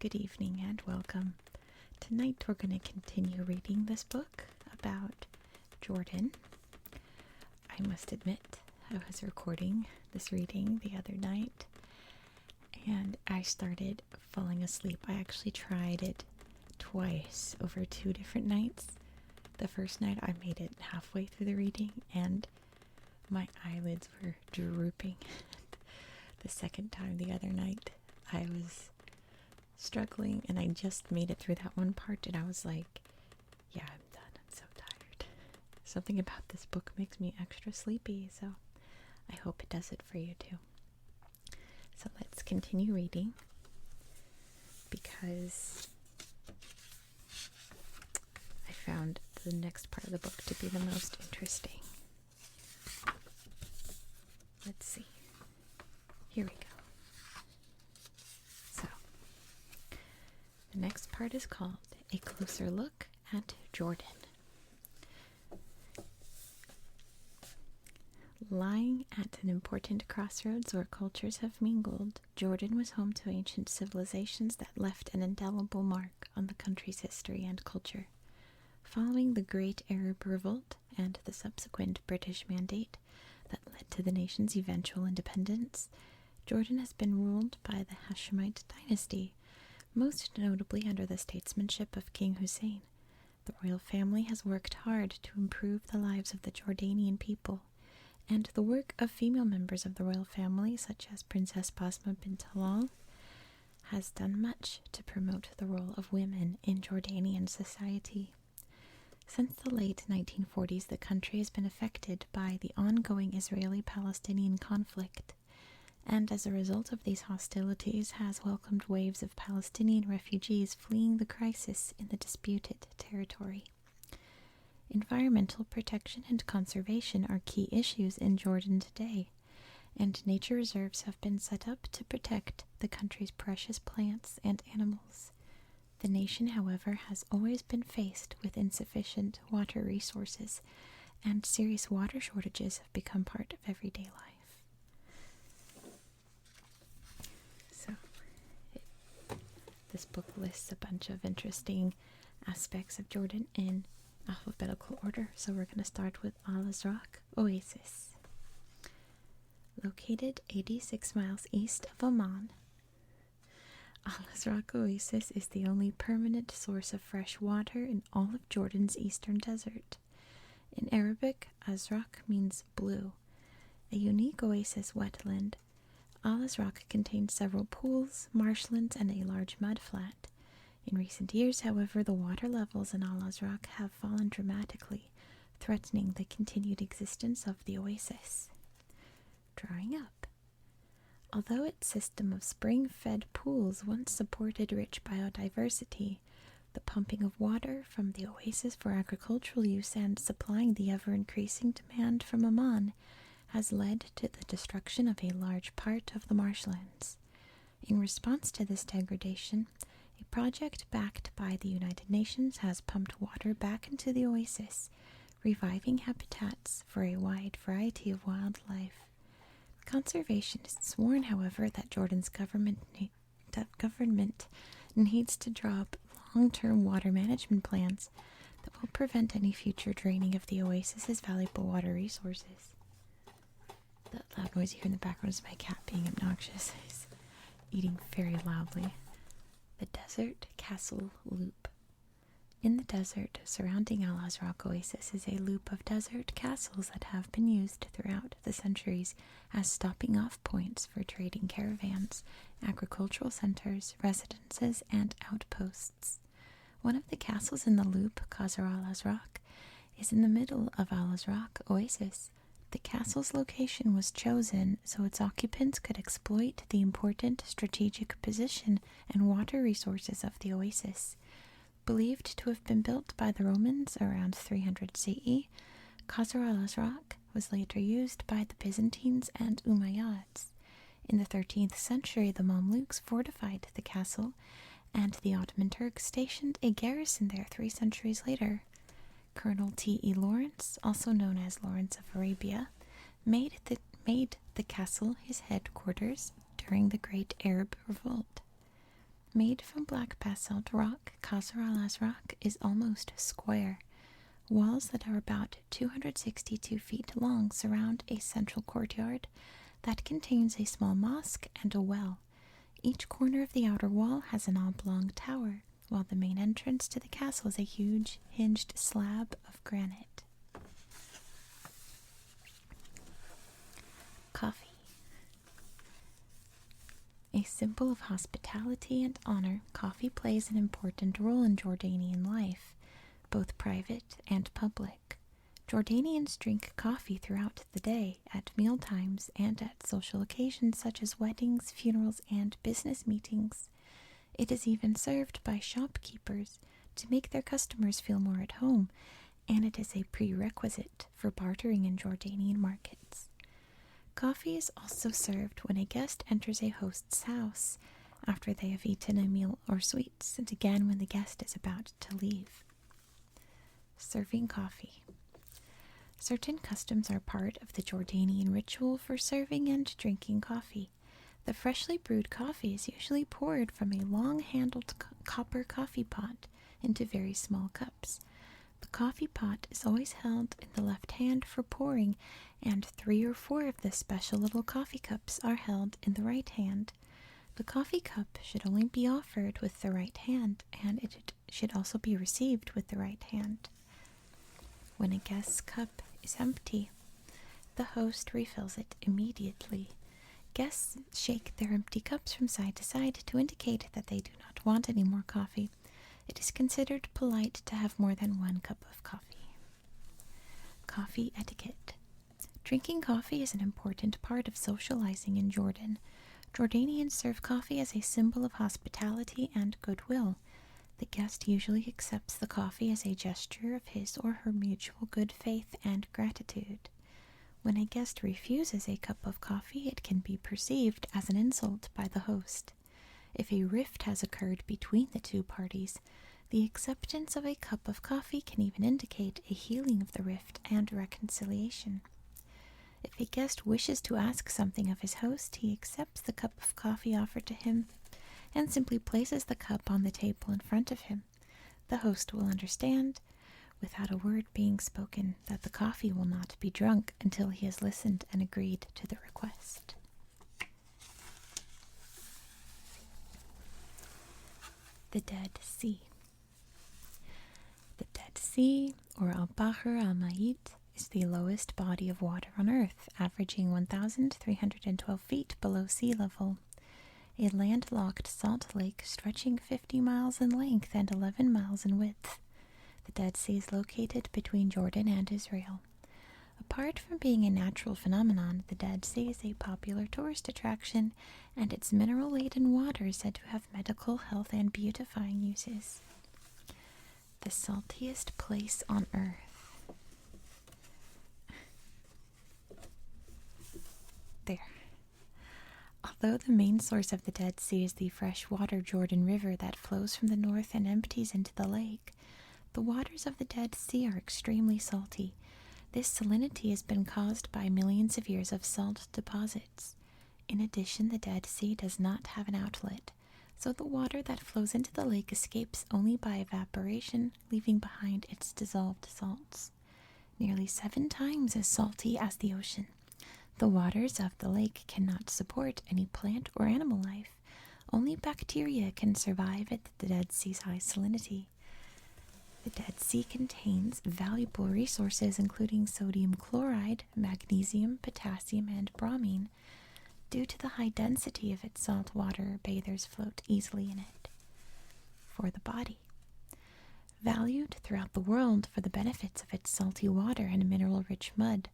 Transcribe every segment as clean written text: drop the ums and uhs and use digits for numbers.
good evening, and welcome. Tonight we're going to continue reading this book about Jordan. I must admit, I was recording this reading the other night, and I started falling asleep. I actually tried it twice over 2 different nights. The first night I made it halfway through the reading, and my eyelids were drooping. The second time, the other night, I was struggling, and I just made it through that one part, and I was like, yeah, I'm done. I'm so tired. Something about this book makes me extra sleepy, so I hope it does it for you too. So let's continue reading, because I found the next part of the book to be the most interesting. Let's see. Here we go. So, the next part is called A Closer Look at Jordan. Lying at an important crossroads where cultures have mingled, Jordan was home to ancient civilizations that left an indelible mark on the country's history and culture. Following the Great Arab Revolt and the subsequent British Mandate that led to the nation's eventual independence, Jordan has been ruled by the Hashemite dynasty, most notably under the statesmanship of King Hussein. The royal family has worked hard to improve the lives of the Jordanian people, and the work of female members of the royal family, such as Princess Basma bint Halal, has done much to promote the role of women in Jordanian society. Since the late 1940s, the country has been affected by the ongoing Israeli-Palestinian conflict, and as a result of these hostilities has welcomed waves of Palestinian refugees fleeing the crisis in the disputed territory. Environmental protection and conservation are key issues in Jordan today, and nature reserves have been set up to protect the country's precious plants and animals. The nation, however, has always been faced with insufficient water resources, and serious water shortages have become part of everyday life. This book lists a bunch of interesting aspects of Jordan in alphabetical order. So we're going to start with Al-Azraq Oasis. Located 86 miles east of Amman, Al-Azraq Oasis is the only permanent source of fresh water in all of Jordan's eastern desert. In Arabic, Azraq means blue. A unique oasis wetland, Al-Azraq contains several pools, marshlands, and a large mudflat. In recent years, however, the water levels in Al-Azraq have fallen dramatically, threatening the continued existence of the oasis. Drying up. Although its system of spring-fed pools once supported rich biodiversity, the pumping of water from the oasis for agricultural use and supplying the ever-increasing demand from Amman has led to the destruction of a large part of the marshlands. In response to this degradation, a project backed by the United Nations has pumped water back into the oasis, reviving habitats for a wide variety of wildlife. Conservationists warn, however, that Jordan's government needs to draw up long-term water management plans that will prevent any future draining of the oasis's valuable water resources. That loud noise you hear in the background is my cat being obnoxious. He's eating very loudly. The Desert Castle Loop. In the desert surrounding Al-Azraq Oasis is a loop of desert castles that have been used throughout the centuries as stopping off points for trading caravans, agricultural centers, residences, and outposts. One of the castles in the loop, Qasr al-Azraq, is in the middle of Al-Azraq Oasis. The castle's location was chosen so its occupants could exploit the important strategic position and water resources of the oasis. Believed to have been built by the Romans around 300 CE, Qasr al-Azraq was later used by the Byzantines and Umayyads. In the 13th century, the Mamluks fortified the castle, and the Ottoman Turks stationed a garrison there 3 centuries later. Colonel T.E. Lawrence, also known as Lawrence of Arabia, made the castle his headquarters during the Great Arab Revolt. Made from black basalt rock, Casarelas rock is almost square. Walls that are about 262 feet long surround a central courtyard that contains a small mosque and a well. Each corner of the outer wall has an oblong tower, while the main entrance to the castle is a huge hinged slab of granite. Coffee. A symbol of hospitality and honor, coffee plays an important role in Jordanian life, both private and public. Jordanians drink coffee throughout the day, at mealtimes, and at social occasions such as weddings, funerals, and business meetings. It is even served by shopkeepers to make their customers feel more at home, and it is a prerequisite for bartering in Jordanian markets. Coffee is also served when a guest enters a host's house after they have eaten a meal or sweets, and again when the guest is about to leave. Serving coffee. Certain customs are part of the Jordanian ritual for serving and drinking coffee. The freshly brewed coffee is usually poured from a long-handled copper coffee pot into very small cups. The coffee pot is always held in the left hand for pouring, and 3 or 4 of the special little coffee cups are held in the right hand. The coffee cup should only be offered with the right hand, and it should also be received with the right hand. When a guest's cup is empty, the host refills it immediately. Guests shake their empty cups from side to side to indicate that they do not want any more coffee. It is considered polite to have more than 1 cup of coffee. Coffee etiquette. Drinking coffee is an important part of socializing in Jordan. Jordanians serve coffee as a symbol of hospitality and goodwill. The guest usually accepts the coffee as a gesture of his or her mutual good faith and gratitude. When a guest refuses a cup of coffee, it can be perceived as an insult by the host. If a rift has occurred between the two parties, the acceptance of a cup of coffee can even indicate a healing of the rift and reconciliation. If a guest wishes to ask something of his host, he accepts the cup of coffee offered to him and simply places the cup on the table in front of him. The host will understand, without a word being spoken, that the coffee will not be drunk until he has listened and agreed to the request. The Dead Sea. The Dead Sea, or Al-Bahr al-Mayit, is the lowest body of water on Earth, averaging 1,312 feet below sea level. A landlocked salt lake stretching 50 miles in length and 11 miles in width. The Dead Sea is located between Jordan and Israel. Apart from being a natural phenomenon, the Dead Sea is a popular tourist attraction, and its mineral-laden water is said to have medical, health, and beautifying uses. The saltiest place on Earth. There. Although the main source of the Dead Sea is the freshwater Jordan River that flows from the north and empties into the lake, the waters of the Dead Sea are extremely salty. This salinity has been caused by millions of years of salt deposits. In addition, the Dead Sea does not have an outlet, so the water that flows into the lake escapes only by evaporation, leaving behind its dissolved salts. Nearly 7 times as salty as the ocean. The waters of the lake cannot support any plant or animal life. Only bacteria can survive at the Dead Sea's high salinity. The Dead Sea contains valuable resources including sodium chloride, magnesium, potassium, and bromine. Due to the high density of its salt water, bathers float easily in it. For the body. Valued throughout the world for the benefits of its salty water and mineral-rich mud,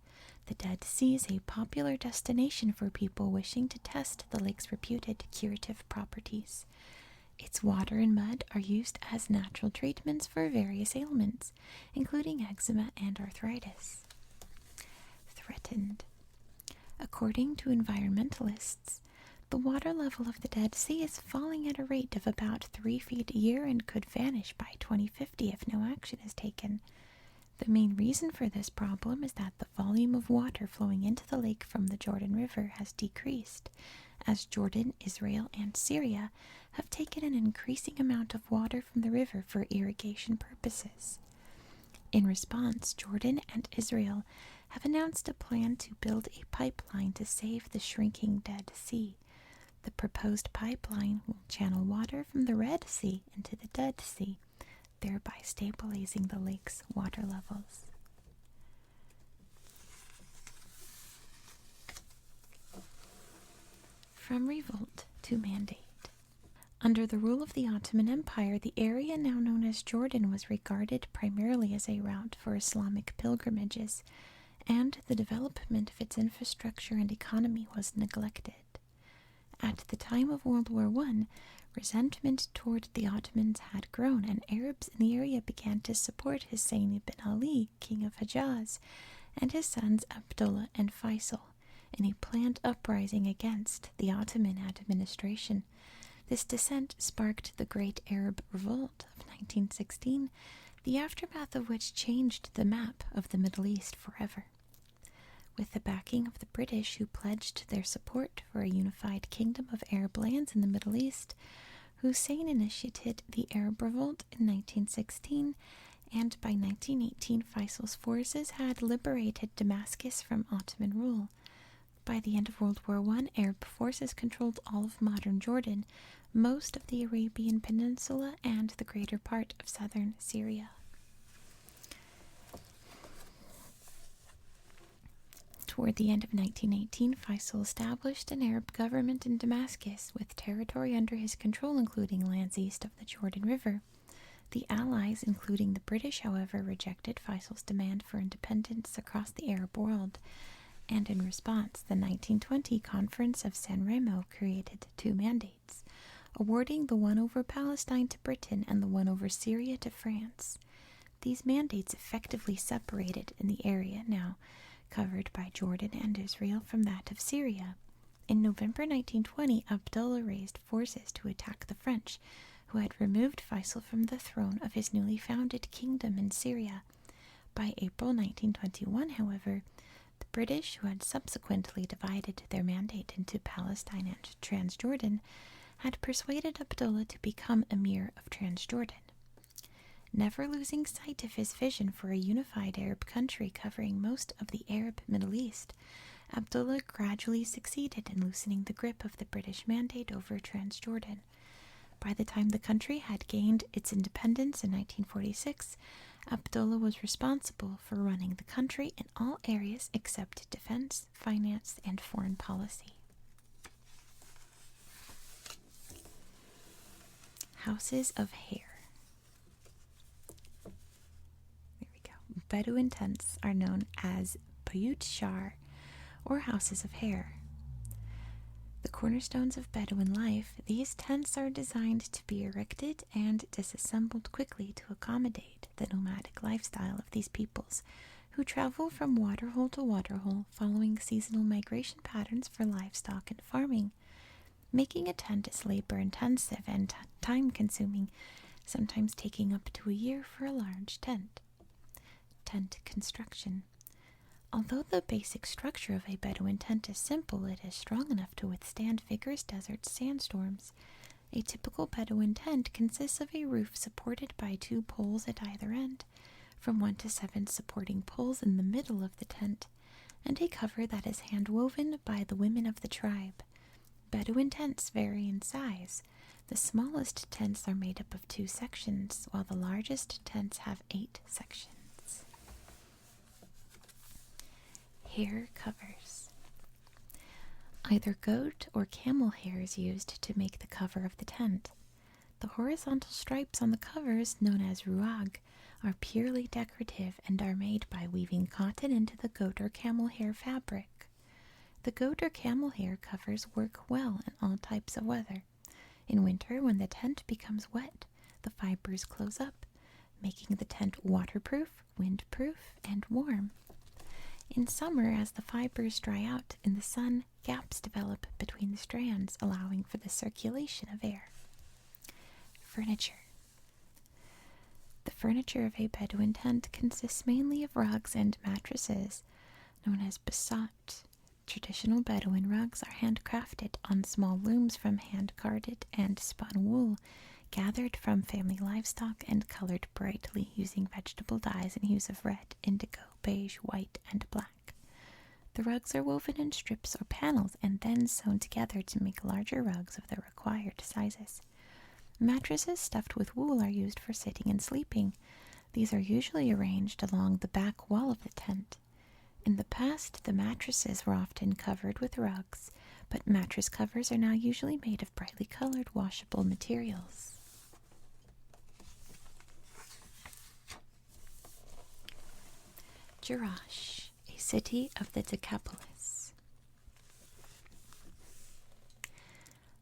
the Dead Sea is a popular destination for people wishing to test the lake's reputed curative properties. Its water and mud are used as natural treatments for various ailments, including eczema and arthritis. Threatened. According to environmentalists, the water level of the Dead Sea is falling at a rate of about 3 feet a year and could vanish by 2050 if no action is taken. The main reason for this problem is that the volume of water flowing into the lake from the Jordan River has decreased, as Jordan, Israel, and Syria have taken an increasing amount of water from the river for irrigation purposes. In response, Jordan and Israel have announced a plan to build a pipeline to save the shrinking Dead Sea. The proposed pipeline will channel water from the Red Sea into the Dead Sea, thereby stabilizing the lake's water levels. From revolt to mandate. Under the rule of the Ottoman Empire, the area now known as Jordan was regarded primarily as a route for Islamic pilgrimages, and the development of its infrastructure and economy was neglected. At the time of World War I, resentment toward the Ottomans had grown, and Arabs in the area began to support Hussein ibn Ali, king of Hejaz, and his sons Abdullah and Faisal, in a planned uprising against the Ottoman administration. This dissent sparked the Great Arab Revolt of 1916, the aftermath of which changed the map of the Middle East forever. With the backing of the British, who pledged their support for a unified kingdom of Arab lands in the Middle East, Hussein initiated the Arab Revolt in 1916, and by 1918 Faisal's forces had liberated Damascus from Ottoman rule. By the end of World War I, Arab forces controlled all of modern Jordan, most of the Arabian Peninsula, and the greater part of southern Syria. Toward the end of 1918, Faisal established an Arab government in Damascus, with territory under his control including lands east of the Jordan River. The Allies, including the British, however, rejected Faisal's demand for independence across the Arab world, and in response, the 1920 Conference of San Remo created two mandates, awarding the one over Palestine to Britain and the one over Syria to France. These mandates effectively separated in the area now covered by Jordan and Israel from that of Syria. In November 1920, Abdullah raised forces to attack the French, who had removed Faisal from the throne of his newly founded kingdom in Syria. By April 1921, however, the British, who had subsequently divided their mandate into Palestine and Transjordan, had persuaded Abdullah to become Emir of Transjordan. Never losing sight of his vision for a unified Arab country covering most of the Arab Middle East, Abdullah gradually succeeded in loosening the grip of the British mandate over Transjordan. By the time the country had gained its independence in 1946, Abdullah was responsible for running the country in all areas except defense, finance, and foreign policy. Houses of Hair. There we go. Bedouin tents are known as Bayut Shar, or houses of hair. The cornerstones of Bedouin life, these tents are designed to be erected and disassembled quickly to accommodate the nomadic lifestyle of these peoples, who travel from waterhole to waterhole following seasonal migration patterns for livestock and farming. Making a tent is labor-intensive and time-consuming, sometimes taking up to a year for a large tent. Tent construction. Although the basic structure of a Bedouin tent is simple, it is strong enough to withstand vigorous desert sandstorms. A typical Bedouin tent consists of a roof supported by 2 poles at either end, from 1 to 7 supporting poles in the middle of the tent, and a cover that is hand-woven by the women of the tribe. Bedouin tents vary in size. The smallest tents are made up of 2 sections, while the largest tents have 8 sections. Hair covers. Either goat or camel hair is used to make the cover of the tent. The horizontal stripes on the covers, known as ruag, are purely decorative and are made by weaving cotton into the goat or camel hair fabric. The goat or camel hair covers work well in all types of weather. In winter, when the tent becomes wet, the fibers close up, making the tent waterproof, windproof, and warm. In summer, as the fibers dry out in the sun, gaps develop between the strands, allowing for the circulation of air. Furniture. The furniture of a Bedouin tent consists mainly of rugs and mattresses, known as basat, Traditional Bedouin rugs are handcrafted on small looms from hand-carded and spun wool, gathered from family livestock and colored brightly using vegetable dyes in hues of red, indigo, beige, white, and black. The rugs are woven in strips or panels and then sewn together to make larger rugs of the required sizes. Mattresses stuffed with wool are used for sitting and sleeping. These are usually arranged along the back wall of the tent. In the past, the mattresses were often covered with rugs, but mattress covers are now usually made of brightly colored washable materials. Jerash, a city of the Decapolis.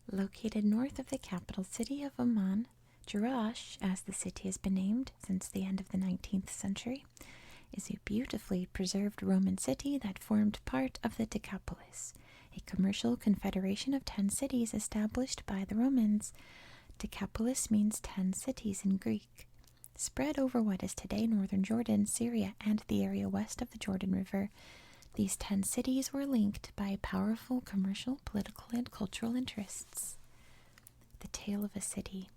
Located north of the capital city of Amman, Jerash, as the city has been named since the end of the 19th century, is a beautifully preserved Roman city that formed part of the Decapolis, a commercial confederation of 10 cities established by the Romans. Decapolis means 10 cities in Greek. Spread over what is today northern Jordan, Syria, and the area west of the Jordan River, these 10 cities were linked by powerful commercial, political, and cultural interests. The tale of a city.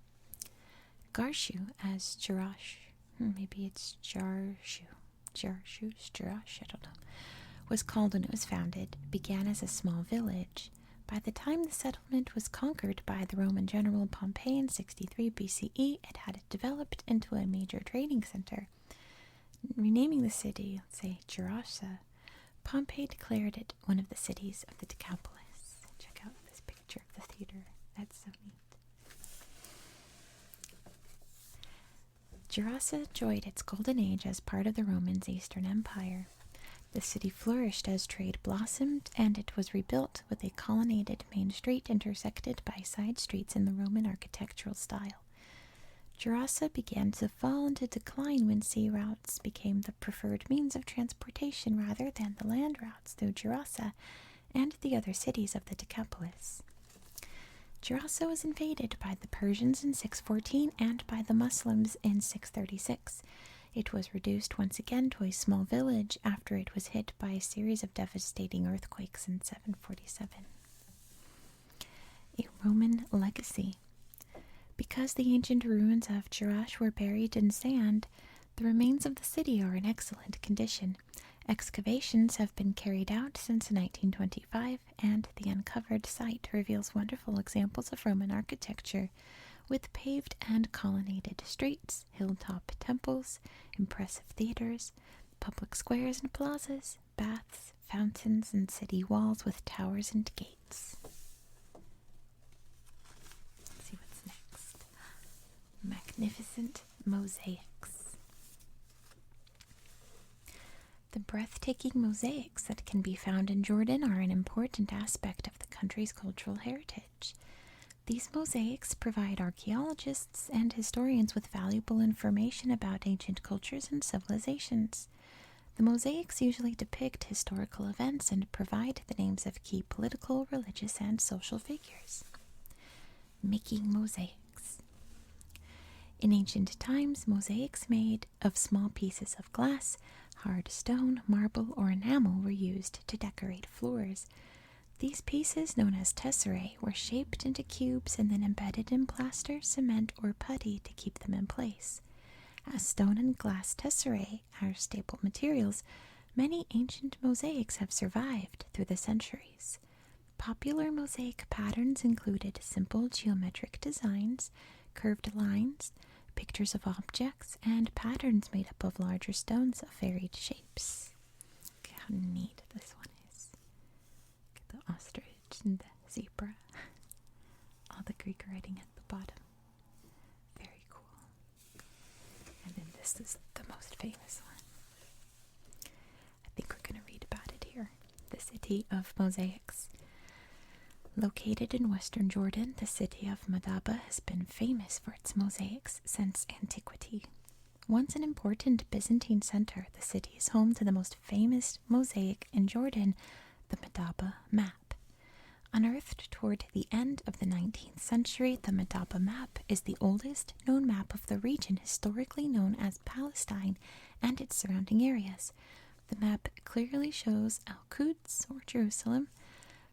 Garshu, as Jerash, maybe it's Jerash, I don't know, was called when it was founded, began as a small village. By the time the settlement was conquered by the Roman general Pompey in 63 BCE, it had developed into a major trading center. Renaming the city, let's say Gerasa, Pompey declared it one of the cities of the Decapolis. Check out this picture of the theater. That's so neat. Gerasa enjoyed its golden age as part of the Romans' Eastern Empire. The city flourished as trade blossomed, and it was rebuilt with a colonnaded main street intersected by side streets in the Roman architectural style. Gerasa began to fall into decline when sea routes became the preferred means of transportation rather than the land routes through Gerasa and the other cities of the Decapolis. Gerasa was invaded by the Persians in 614 and by the Muslims in 636. It was reduced once again to a small village after it was hit by a series of devastating earthquakes in 747. A Roman legacy. Because the ancient ruins of Jerash were buried in sand, the remains of the city are in excellent condition. Excavations have been carried out since 1925, and the uncovered site reveals wonderful examples of Roman architecture, with paved and colonnaded streets, hilltop temples, impressive theaters, public squares and plazas, baths, fountains, and city walls with towers and gates. Let's see what's next. Magnificent mosaics. The breathtaking mosaics that can be found in Jordan are an important aspect of the country's cultural heritage. These mosaics provide archaeologists and historians with valuable information about ancient cultures and civilizations. The mosaics usually depict historical events and provide the names of key political, religious, and social figures. Making mosaics. In ancient times, mosaics made of small pieces of glass, hard stone, marble, or enamel were used to decorate floors. These pieces, known as tesserae, were shaped into cubes and then embedded in plaster, cement, or putty to keep them in place. As stone and glass tesserae are staple materials, many ancient mosaics have survived through the centuries. Popular mosaic patterns included simple geometric designs, curved lines, pictures of objects, and patterns made up of larger stones of varied shapes. Look how neat this one is. Look at the ostrich and the zebra. All the Greek writing at the bottom. Very cool. And then this is the most famous one. I think we're going to read about it here. The city of mosaics. Located in western Jordan, the city of Madaba has been famous for its mosaics since antiquity. Once an important Byzantine center, the city is home to the most famous mosaic in Jordan, the Madaba map. Unearthed toward the end of the 19th century, the Madaba map is the oldest known map of the region historically known as Palestine and its surrounding areas. The map clearly shows Al-Quds, or Jerusalem,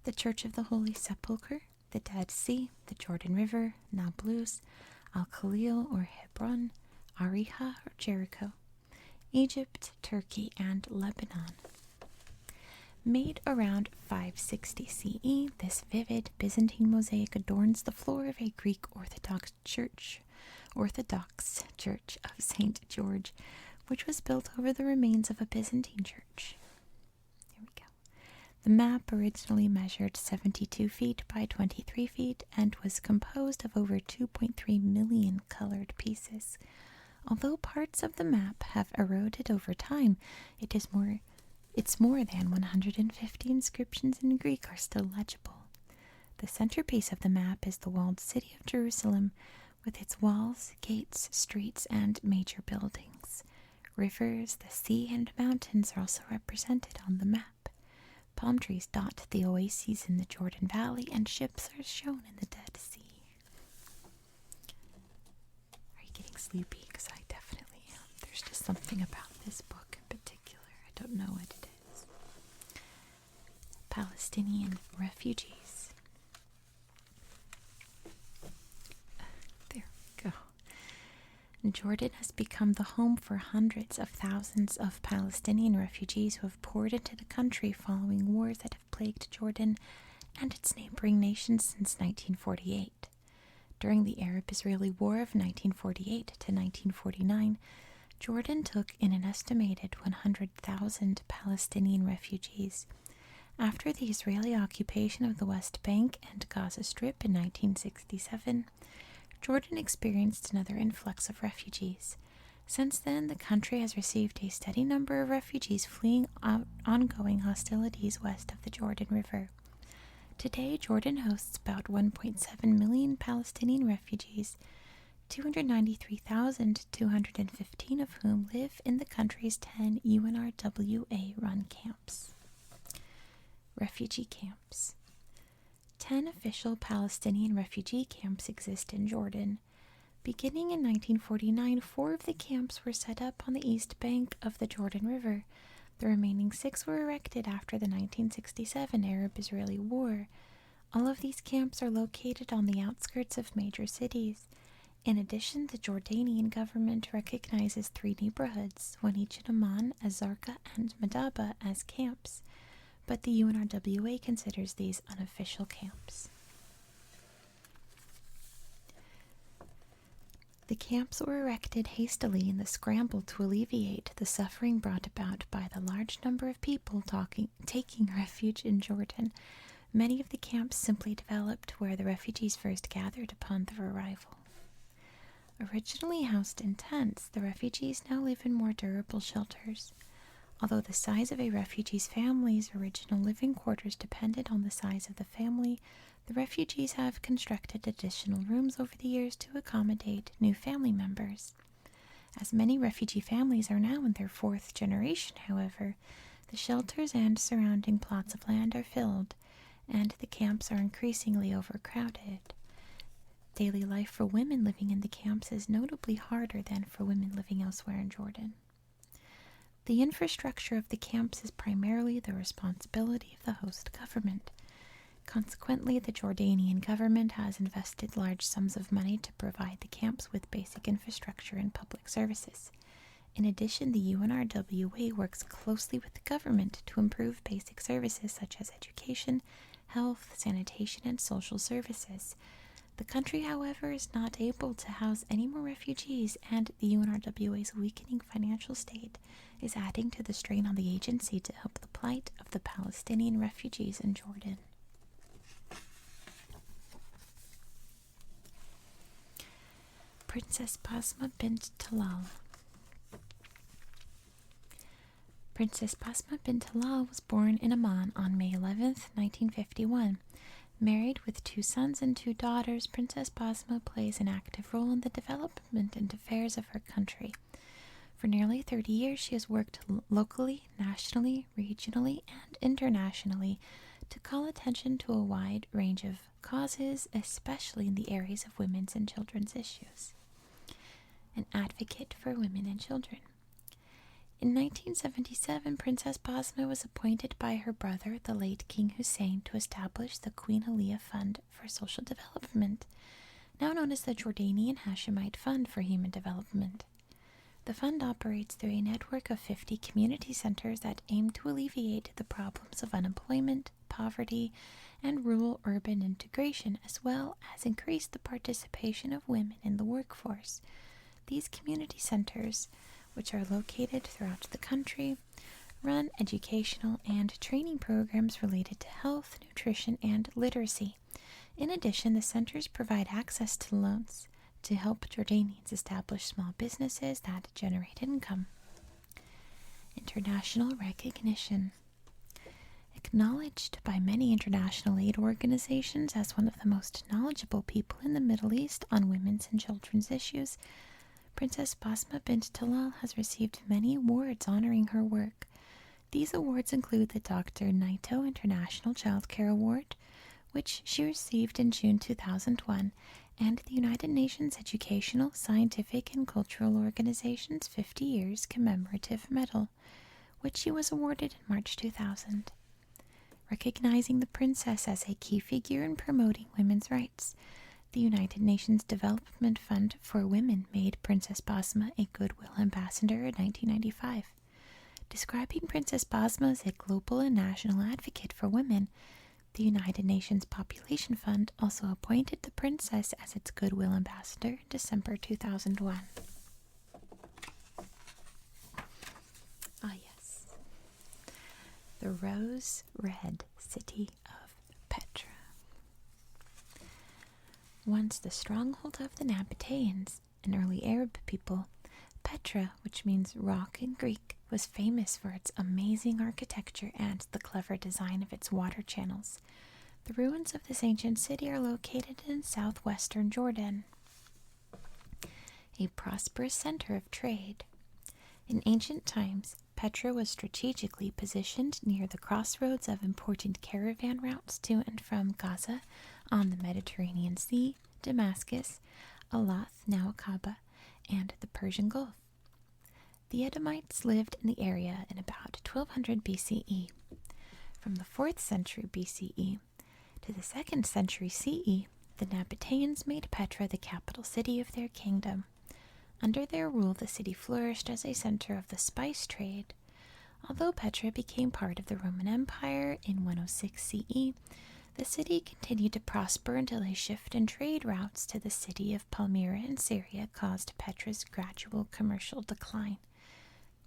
the Church of the Holy Sepulchre, the Dead Sea, the Jordan River, Nablus, Al-Khalil or Hebron, Ariha or Jericho, Egypt, Turkey, and Lebanon. Made around 560 CE, this vivid Byzantine mosaic adorns the floor of a Greek Orthodox Church of St. George, which was built over the remains of a Byzantine church. Here we go. The map originally measured 72 feet by 23 feet and was composed of over 2.3 million colored pieces. Although parts of the map have eroded over time, it's more than 150 inscriptions in Greek are still legible. The centerpiece of the map is the walled city of Jerusalem, with its walls, gates, streets, and major buildings. Rivers, the sea, and mountains are also represented on the map. Palm trees dot the oases in the Jordan Valley, and ships are shown in the Dead Sea. Are you getting sleepy? Because I definitely am. There's just something about this book in particular. I don't know what it is. Palestinian refugees. There we go. Jordan has become the home for hundreds of thousands of Palestinian refugees who have poured into the country following wars that have plagued Jordan and its neighboring nations since 1948. During the Arab-Israeli War of 1948 to 1949, Jordan took in an estimated 100,000 Palestinian refugees. After the Israeli occupation of the West Bank and Gaza Strip in 1967, Jordan experienced another influx of refugees. Since then, the country has received a steady number of refugees fleeing ongoing hostilities west of the Jordan River. Today, Jordan hosts about 1.7 million Palestinian refugees, 293,215 of whom live in the country's 10 UNRWA-run camps. Refugee camps. 10 official Palestinian refugee camps exist in Jordan. Beginning in 1949, 4 of the camps were set up on the east bank of the Jordan River. The remaining 6 were erected after the 1967 Arab-Israeli War. All of these camps are located on the outskirts of major cities. In addition, the Jordanian government recognizes 3 neighborhoods, one each in Amman, Azarqa, and Madaba, as camps, but the UNRWA considers these unofficial camps. The camps were erected hastily in the scramble to alleviate the suffering brought about by the large number of people taking refuge in Jordan. Many of the camps simply developed where the refugees first gathered upon their arrival. Originally housed in tents, the refugees now live in more durable shelters. Although the size of a refugee's family's original living quarters depended on the size of the family, the refugees have constructed additional rooms over the years to accommodate new family members. As many refugee families are now in their 4th generation, however, the shelters and surrounding plots of land are filled, and the camps are increasingly overcrowded. Daily life for women living in the camps is notably harder than for women living elsewhere in Jordan. The infrastructure of the camps is primarily the responsibility of the host government. Consequently, the Jordanian government has invested large sums of money to provide the camps with basic infrastructure and public services. In addition, the UNRWA works closely with the government to improve basic services such as education, health, sanitation, and social services. The country, however, is not able to house any more refugees, and the UNRWA's weakening financial state is adding to the strain on the agency to help the plight of the Palestinian refugees in Jordan. Princess Basma bint Talal. Princess Basma bint Talal was born in Amman on May 11th, 1951. Married with 2 sons and 2 daughters, Princess Basma plays an active role in the development and affairs of her country. For nearly 30 years, she has worked locally, nationally, regionally, and internationally to call attention to a wide range of causes, especially in the areas of women's and children's issues. An advocate for women and children. In 1977, Princess Basma was appointed by her brother, the late King Hussein, to establish the Queen Aliyah Fund for Social Development, now known as the Jordanian Hashemite Fund for Human Development. The fund operates through a network of 50 community centers that aim to alleviate the problems of unemployment, poverty, and rural-urban integration, as well as increase the participation of women in the workforce. These community centers, which are located throughout the country, run educational and training programs related to health, nutrition, and literacy. In addition, the centers provide access to loans to help Jordanians establish small businesses that generate income. International recognition. Acknowledged by many international aid organizations as one of the most knowledgeable people in the Middle East on women's and children's issues, Princess Basma bint Talal has received many awards honoring her work. These awards include the Dr. Naito International Child Care Award, which she received in June 2001, and the United Nations Educational, Scientific, and Cultural Organization's 50 Years Commemorative Medal, which she was awarded in March 2000. Recognizing the princess as a key figure in promoting women's rights, the United Nations Development Fund for Women made Princess Basma a Goodwill Ambassador in 1995. Describing Princess Basma as a global and national advocate for women, the United Nations Population Fund also appointed the princess as its Goodwill Ambassador in December 2001. Ah yes, the rose-red city of Petra. Once the stronghold of the Nabateans, an early Arab people, Petra, which means rock in Greek, was famous for its amazing architecture and the clever design of its water channels. The ruins of this ancient city are located in southwestern Jordan, a prosperous center of trade. In ancient times, Petra was strategically positioned near the crossroads of important caravan routes to and from Gaza on the Mediterranean Sea, Damascus, Elath, now Aqaba, and the Persian Gulf. The Edomites lived in the area in about 1200 BCE. From the 4th century BCE to the 2nd century CE, the Nabateans made Petra the capital city of their kingdom. Under their rule, the city flourished as a center of the spice trade. Although Petra became part of the Roman Empire in 106 CE, the city continued to prosper until a shift in trade routes to the city of Palmyra in Syria caused Petra's gradual commercial decline.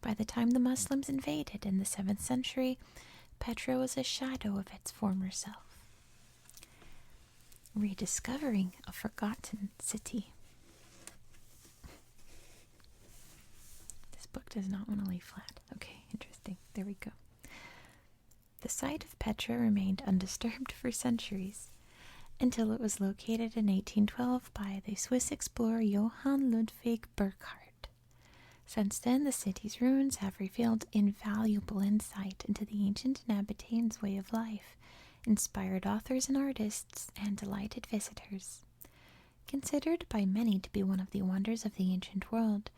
By the time the Muslims invaded in the 7th century, Petra was a shadow of its former self. Rediscovering a forgotten city. This book does not want to lay flat. Okay, interesting. There we go. The site of Petra remained undisturbed for centuries, until it was located in 1812 by the Swiss explorer Johann Ludwig Burckhardt. Since then, the city's ruins have revealed invaluable insight into the ancient Nabateans' way of life, inspired authors and artists, and delighted visitors. Considered by many to be one of the wonders of the ancient world,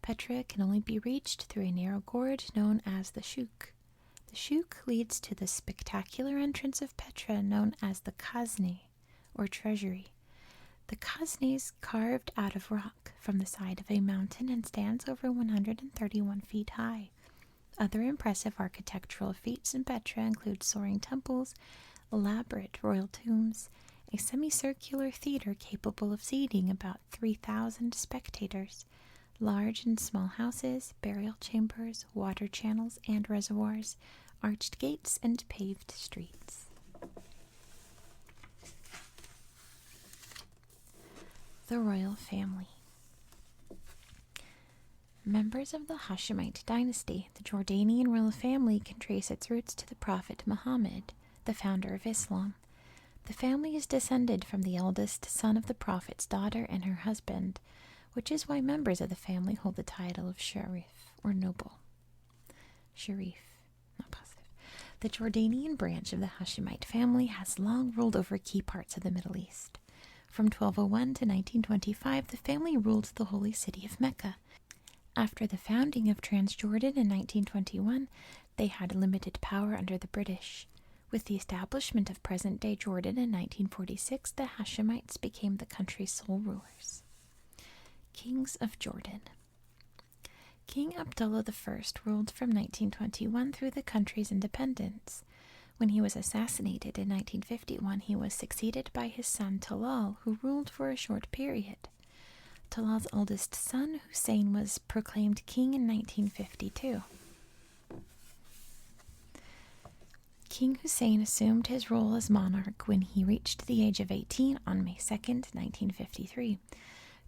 Petra can only be reached through a narrow gorge known as the Shuk. The Shuk leads to the spectacular entrance of Petra known as the Kazni, or Treasury. The Kazni is carved out of rock from the side of a mountain and stands over 131 feet high. Other impressive architectural feats in Petra include soaring temples, elaborate royal tombs, a semicircular theater capable of seating about 3,000 spectators, large and small houses, burial chambers, water channels and reservoirs, arched gates, and paved streets. The royal family. Members of the Hashemite dynasty, the Jordanian royal family can trace its roots to the Prophet Muhammad, the founder of Islam. The family is descended from the eldest son of the Prophet's daughter and her husband, which is why members of the family hold the title of Sharif, or noble. Sharif, not positive. The Jordanian branch of the Hashemite family has long ruled over key parts of the Middle East. From 1201 to 1925, the family ruled the holy city of Mecca. After the founding of Transjordan in 1921, they had limited power under the British. With the establishment of present-day Jordan in 1946, the Hashemites became the country's sole rulers. Kings of Jordan. King Abdullah I ruled from 1921 through the country's independence. When he was assassinated in 1951, he was succeeded by his son Talal, who ruled for a short period. Talal's oldest son, Hussein, was proclaimed king in 1952. King Hussein assumed his role as monarch when he reached the age of 18 on May 2, 1953.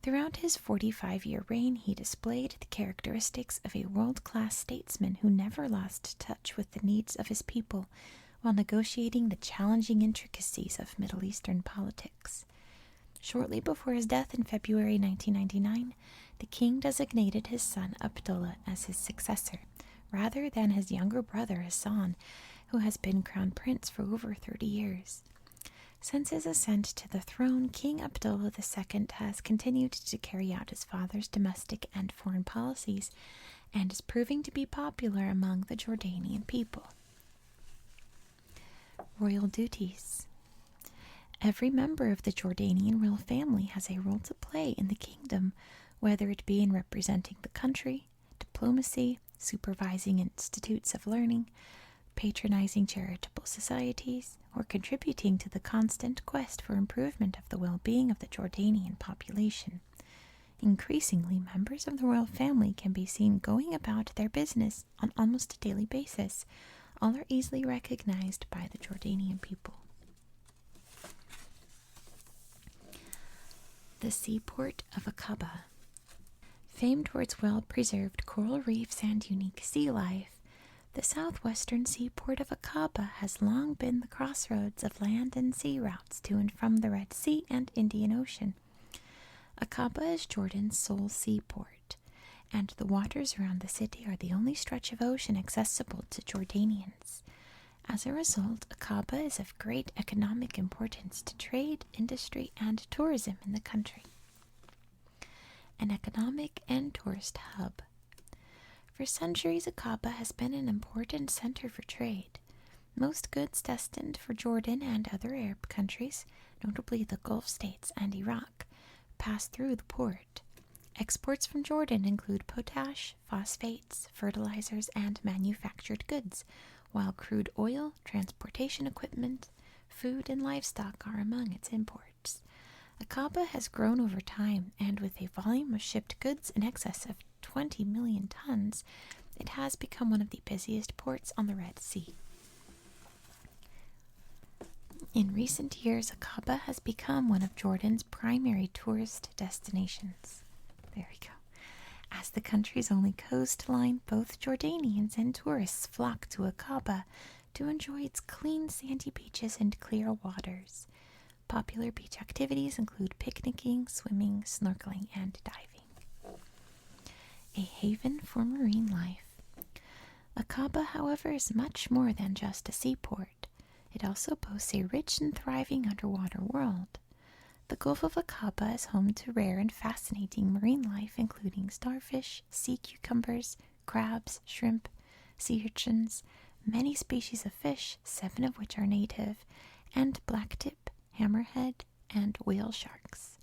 Throughout his 45-year reign, he displayed the characteristics of a world-class statesman who never lost touch with the needs of his people while negotiating the challenging intricacies of Middle Eastern politics. Shortly before his death in February 1999, the king designated his son Abdullah as his successor, rather than his younger brother Hassan, who has been crown prince for over 30 years. Since his ascent to the throne, King Abdullah II has continued to carry out his father's domestic and foreign policies and is proving to be popular among the Jordanian people. Royal duties. Every member of the Jordanian royal family has a role to play in the kingdom, whether it be in representing the country, diplomacy, supervising institutes of learning, patronizing charitable societies, or contributing to the constant quest for improvement of the well-being of the Jordanian population. Increasingly, members of the royal family can be seen going about their business on almost a daily basis. All are easily recognized by the Jordanian people. The seaport of Aqaba. Famed for its well-preserved coral reefs and unique sea life, the southwestern seaport of Aqaba has long been the crossroads of land and sea routes to and from the Red Sea and Indian Ocean. Aqaba is Jordan's sole seaport, and the waters around the city are the only stretch of ocean accessible to Jordanians. As a result, Aqaba is of great economic importance to trade, industry, and tourism in the country. An economic and tourist hub. For centuries, Aqaba has been an important center for trade. Most goods destined for Jordan and other Arab countries, notably the Gulf states and Iraq, pass through the port. Exports from Jordan include potash, phosphates, fertilizers, and manufactured goods, while crude oil, transportation equipment, food, and livestock are among its imports. Aqaba has grown over time, and with a volume of shipped goods in excess of 20 million tons, it has become one of the busiest ports on the Red Sea. In recent years, Aqaba has become one of Jordan's primary tourist destinations. There we go. As the country's only coastline, both Jordanians and tourists flock to Aqaba to enjoy its clean sandy beaches and clear waters. Popular beach activities include picnicking, swimming, snorkeling, and diving. A haven for marine life. Aqaba, however, is much more than just a seaport. It also boasts a rich and thriving underwater world. The Gulf of Aqaba is home to rare and fascinating marine life, including starfish, sea cucumbers, crabs, shrimp, sea urchins, many species of fish, 7 of which are native, and blacktip, hammerhead, and whale sharks.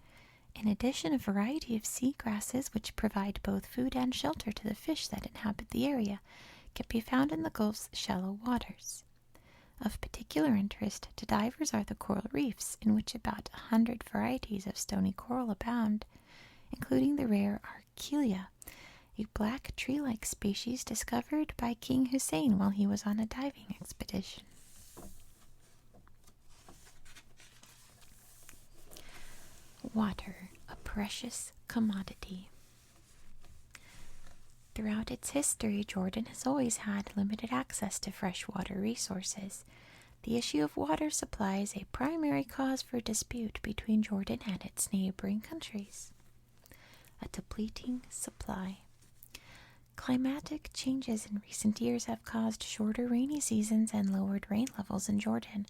In addition, a variety of sea grasses, which provide both food and shelter to the fish that inhabit the area, can be found in the Gulf's shallow waters. Of particular interest to divers are the coral reefs, in which about 100 varieties of stony coral abound, including the rare Archelia, a black tree-like species discovered by King Hussein while he was on a diving expedition. Water, a precious commodity. Throughout its history, Jordan has always had limited access to freshwater resources. The issue of water supply is a primary cause for dispute between Jordan and its neighboring countries. A depleting supply. Climatic changes in recent years have caused shorter rainy seasons and lowered rain levels in Jordan.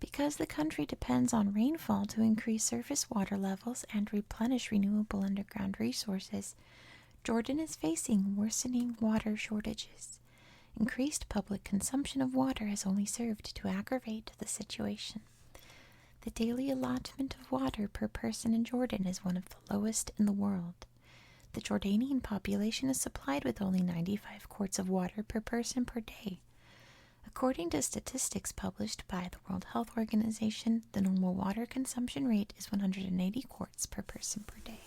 Because the country depends on rainfall to increase surface water levels and replenish renewable underground resources, Jordan is facing worsening water shortages. Increased public consumption of water has only served to aggravate the situation. The daily allotment of water per person in Jordan is one of the lowest in the world. The Jordanian population is supplied with only 95 quarts of water per person per day. According to statistics published by the World Health Organization, the normal water consumption rate is 180 quarts per person per day.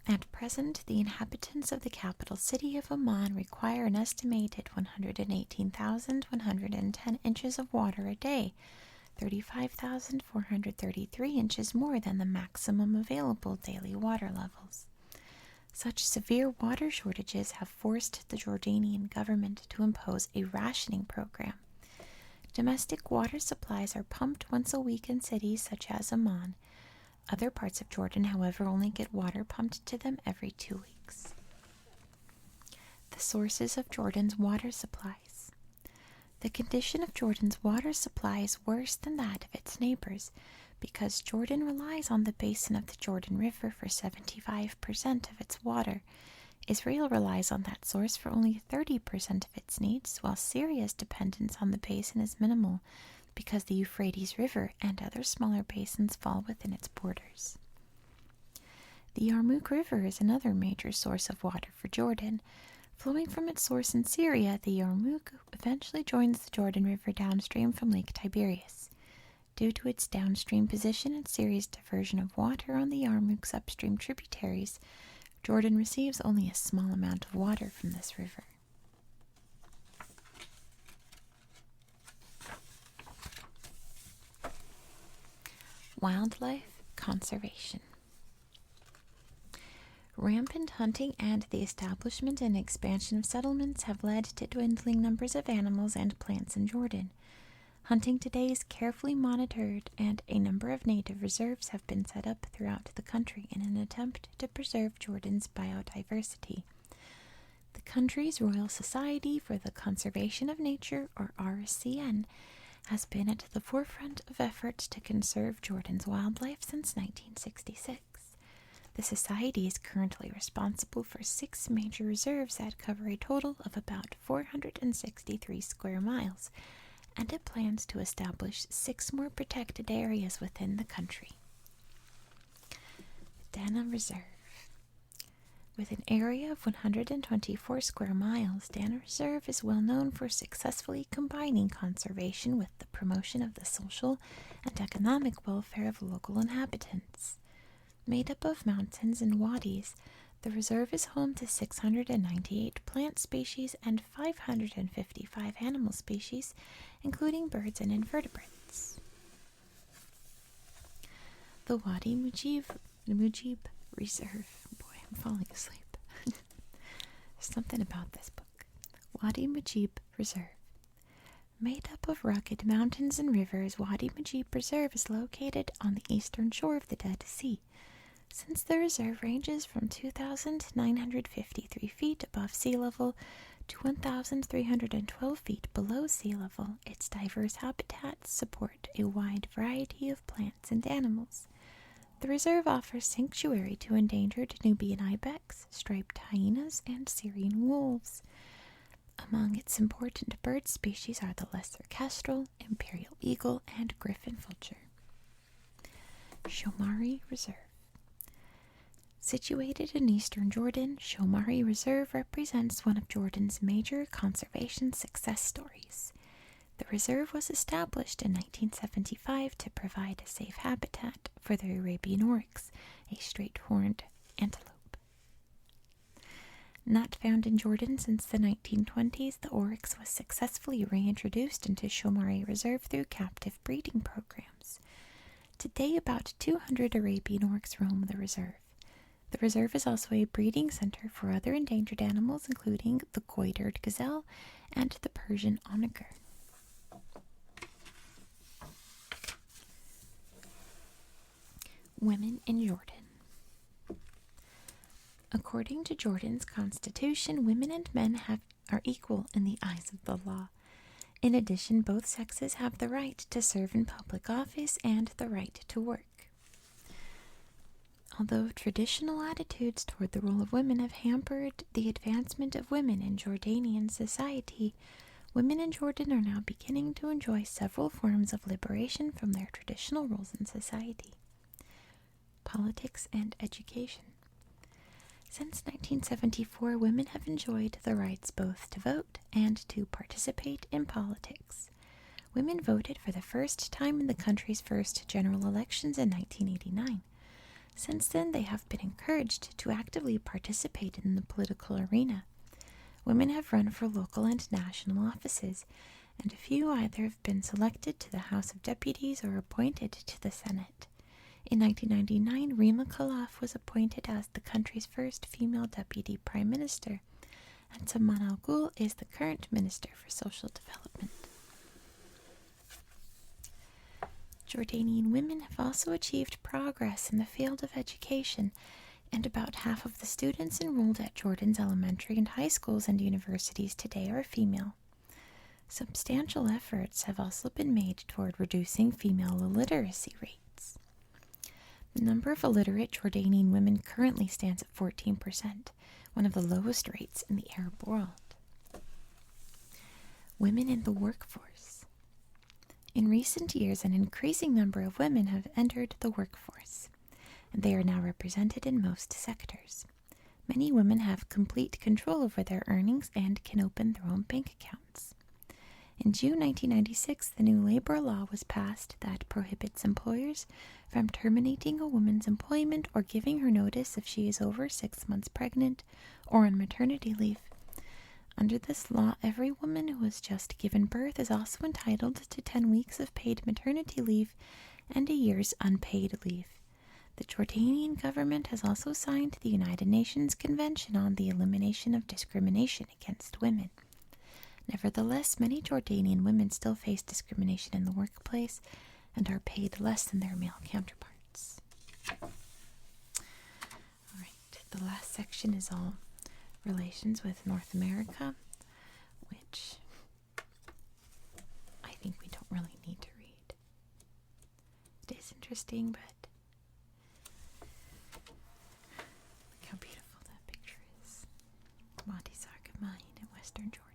At present, the inhabitants of the capital city of Amman require an estimated 118,110 inches of water a day, 35,433 inches more than the maximum available daily water levels. Such severe water shortages have forced the Jordanian government to impose a rationing program. Domestic water supplies are pumped once a week in cities such as Amman. Other parts of Jordan, however, only get water pumped to them every 2 weeks. The sources of Jordan's water supplies. The condition of Jordan's water supply is worse than that of its neighbors because Jordan relies on the basin of the Jordan River for 75% of its water. Israel relies on that source for only 30% of its needs, while Syria's dependence on the basin is minimal because the Euphrates River and other smaller basins fall within its borders. The Yarmouk River is another major source of water for Jordan. Flowing from its source in Syria, the Yarmouk eventually joins the Jordan River downstream from Lake Tiberias. Due to its downstream position and Syria's diversion of water on the Yarmouk's upstream tributaries, Jordan receives only a small amount of water from this river. Wildlife conservation. Rampant hunting and the establishment and expansion of settlements have led to dwindling numbers of animals and plants in Jordan. Hunting today is carefully monitored, and a number of native reserves have been set up throughout the country in an attempt to preserve Jordan's biodiversity. The country's Royal Society for the Conservation of Nature, or RSCN, has been at the forefront of efforts to conserve Jordan's wildlife since 1966. The Society is currently responsible for 6 major reserves that cover a total of about 463 square miles, and it plans to establish 6 more protected areas within the country. Dana Reserve. With an area of 124 square miles, Dana Reserve is well known for successfully combining conservation with the promotion of the social and economic welfare of local inhabitants. Made up of mountains and wadis, the reserve is home to 698 plant species and 555 animal species, including birds and invertebrates. The Wadi Mujib Reserve. Boy, I'm falling asleep. There's something about this book. Wadi Mujib Reserve. Made up of rugged mountains and rivers, Wadi Mujib Reserve is located on the eastern shore of the Dead Sea. Since the reserve ranges from 2,953 feet above sea level to 1,312 feet below sea level, its diverse habitats support a wide variety of plants and animals. The reserve offers sanctuary to endangered Nubian ibex, striped hyenas, and Syrian wolves. Among its important bird species are the lesser kestrel, imperial eagle, and griffon vulture. Shomari Reserve. Situated in eastern Jordan, Shomari Reserve represents one of Jordan's major conservation success stories. The reserve was established in 1975 to provide a safe habitat for the Arabian oryx, a straight-horned antelope. Not found in Jordan since the 1920s, the oryx was successfully reintroduced into Shomari Reserve through captive breeding programs. Today, about 200 Arabian oryx roam the reserve. The reserve is also a breeding center for other endangered animals, including the goitered gazelle and the Persian onager. Women in Jordan. According to Jordan's constitution, women and men are equal in the eyes of the law. In addition, both sexes have the right to serve in public office and the right to work. Although traditional attitudes toward the role of women have hampered the advancement of women in Jordanian society, women in Jordan are now beginning to enjoy several forms of liberation from their traditional roles in society. Politics and education. Since 1974, women have enjoyed the rights both to vote and to participate in politics. Women voted for the first time in the country's first general elections in 1989. Since then, they have been encouraged to actively participate in the political arena. Women have run for local and national offices, and a few either have been selected to the House of Deputies or appointed to the Senate. In 1999, Rima Khalaf was appointed as the country's first female deputy prime minister, and Saman Al-Ghul is the current minister for social development. Jordanian women have also achieved progress in the field of education, and about half of the students enrolled at Jordan's elementary and high schools and universities today are female. Substantial efforts have also been made toward reducing female illiteracy rates. The number of illiterate Jordanian women currently stands at 14%, one of the lowest rates in the Arab world. Women in the workforce. In recent years, an increasing number of women have entered the workforce, and they are now represented in most sectors. Many women have complete control over their earnings and can open their own bank accounts. In June 1996, the new labor law was passed that prohibits employers from terminating a woman's employment or giving her notice if she is over 6 months pregnant or on maternity leave. Under this law, every woman who has just given birth is also entitled to 10 weeks of paid maternity leave and a year's unpaid leave. The Jordanian government has also signed the United Nations Convention on the Elimination of Discrimination Against Women. Nevertheless, many Jordanian women still face discrimination in the workplace and are paid less than their male counterparts. Alright, the last section is all relations with North America, which I think we don't really need to read. It is interesting, but look how beautiful that picture is. Wadi Sarka Mine in western Jordan.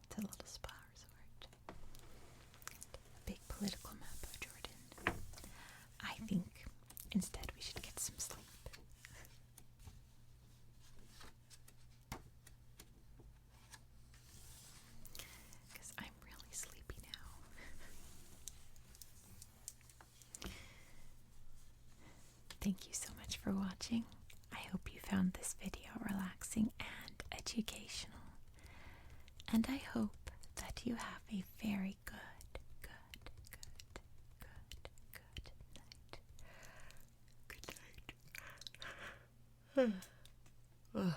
It's a little spa resort. Big political map of Jordan. I think instead we should get some sleep. Because I'm really sleepy now. Thank you so much for watching. I hope you found this video relaxing and educational. And I hope that you have a very good night. Good night.